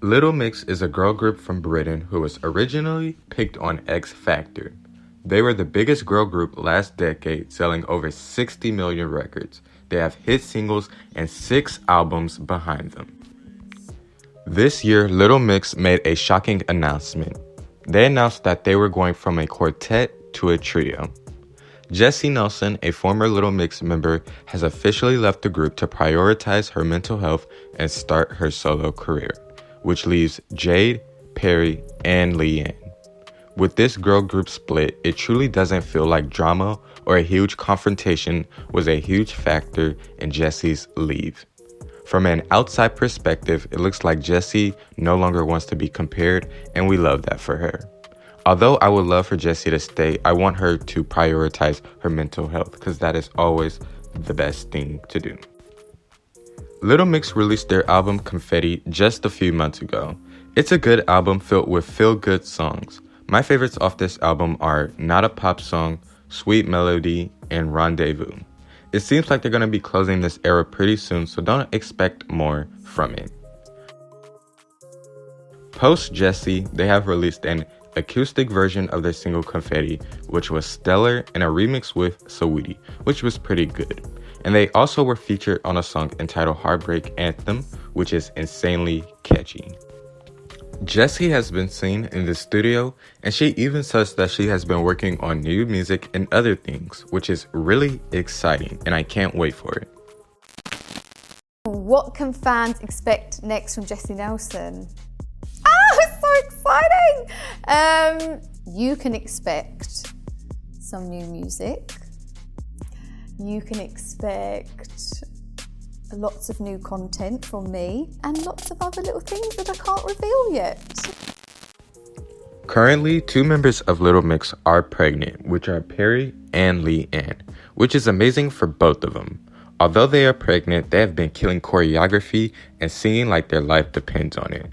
Little Mix is a girl group from Britain who was originally picked on X Factor. They were the biggest girl group last decade, selling over 60 million records. They have hit singles and 6 albums behind them. This year, Little Mix made a shocking announcement. They announced that they were going from a quartet to a trio. Jessie Nelson, a former Little Mix member, has officially left the group to prioritize her mental health and start her solo career, which leaves Jade, Perrie, and Leigh. With this girl group split, it truly doesn't feel like drama or a huge confrontation was a huge factor in Jessie's leave. From an outside perspective, it looks like Jessie no longer wants to be compared, and we love that for her. Although I would love for Jessie to stay, I want her to prioritize her mental health because that is always the best thing to do. Little Mix released their album Confetti just a few months ago. It's a good album filled with feel-good songs. My favorites off this album are Not a Pop Song, Sweet Melody, and Rendezvous. It seems like they're going to be closing this era pretty soon, so don't expect more from it. Post Jessie, they have released an acoustic version of their single Confetti, which was stellar, and a remix with Saweetie, which was pretty good. And they also were featured on a song entitled Heartbreak Anthem, which is insanely catchy. Jessie has been seen in the studio, and she even says that she has been working on new music and other things, which is really exciting, and I can't wait for it. What can fans expect next from Jessie Nelson? It's so exciting! You can expect some new music. You can expect lots of new content from me and lots of other little things that I can't reveal yet. Currently, 2 members of Little Mix are pregnant, which are Perrie and Leigh, which is amazing for both of them. Although they are pregnant, they have been killing choreography and singing like their life depends on it.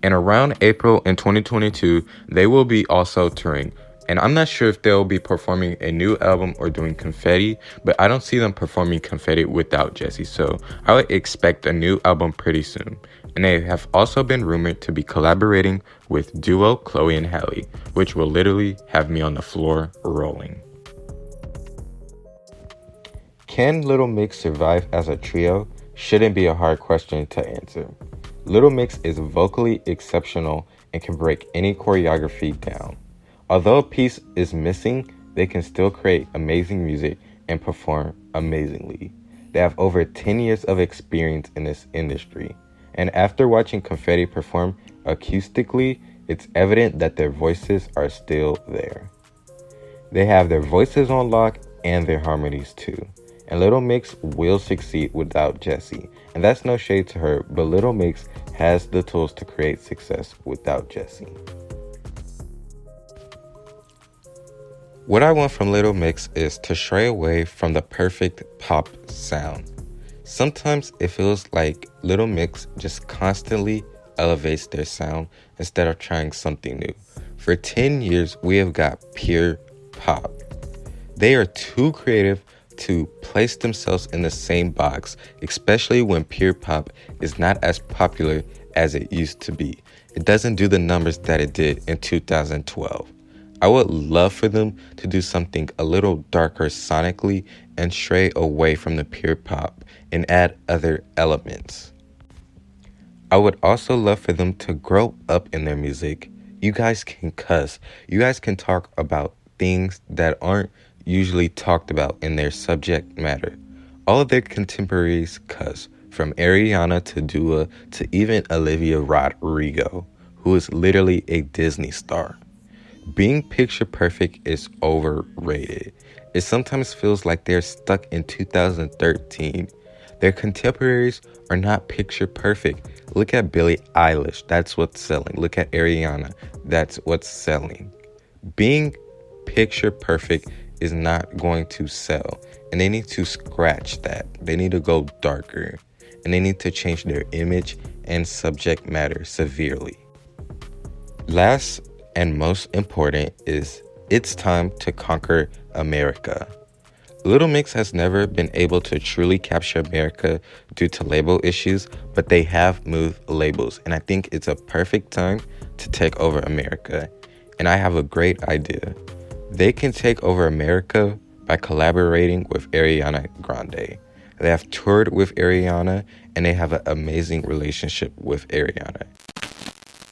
And around April in 2022, they will be also touring. And I'm not sure if they'll be performing a new album or doing Confetti, but I don't see them performing Confetti without Jessie, so I would expect a new album pretty soon. And they have also been rumored to be collaborating with duo Chloe and Halle, which will literally have me on the floor rolling. Can Little Mix survive as a trio? Shouldn't be a hard question to answer. Little Mix is vocally exceptional and can break any choreography down. Although a piece is missing, they can still create amazing music and perform amazingly. They have over 10 years of experience in this industry. And after watching Confetti perform acoustically, it's evident that their voices are still there. They have their voices on lock and their harmonies too. And Little Mix will succeed without Jessie. And that's no shade to her, but Little Mix has the tools to create success without Jessie. What I want from Little Mix is to stray away from the perfect pop sound. Sometimes it feels like Little Mix just constantly elevates their sound instead of trying something new. For 10 years, we have got pure pop. They are too creative to place themselves in the same box, especially when pure pop is not as popular as it used to be. It doesn't do the numbers that it did in 2012. I would love for them to do something a little darker sonically and stray away from the pure pop and add other elements. I would also love for them to grow up in their music. You guys can cuss. You guys can talk about things that aren't usually talked about in their subject matter. All of their contemporaries cuss, from Ariana to Dua to even Olivia Rodrigo, who is literally a Disney star. Being picture perfect is overrated. It sometimes feels like they're stuck in 2013. Their contemporaries are not picture perfect. Look at Billie Eilish, that's what's selling. Look at Ariana, that's what's selling. Being picture perfect is not going to sell, and they need to scratch that. They need to go darker, and they need to change their image and subject matter severely. Last and most important is it's time to conquer America. Little Mix has never been able to truly capture America due to label issues, but they have moved labels, and I think it's a perfect time to take over America. And I have a great idea. They can take over America by collaborating with Ariana Grande. They have toured with Ariana, and they have an amazing relationship with Ariana.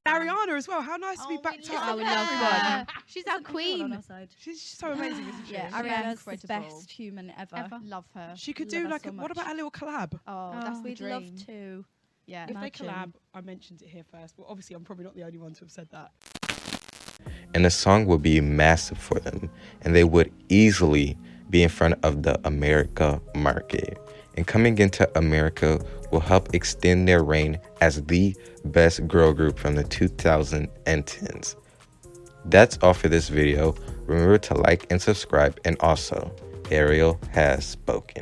Ariana as well. How nice to be backed up. I would love one. She's our queen. She's so amazing, isn't she? Yeah, Ariana's the best human ever. Love her. She could Love do her like, so what much. about a little collab? Oh, that's the We'd dream. love to. Yeah. If they Imagine. collab, I mentioned it here first, but obviously I'm probably not the only one to have said that. And the song would be massive for them, and they would easily be in front of the America market. And coming into America will help extend their reign as the best girl group from the 2010s. That's all for this video. Remember to like and subscribe, and also, Ariel has spoken.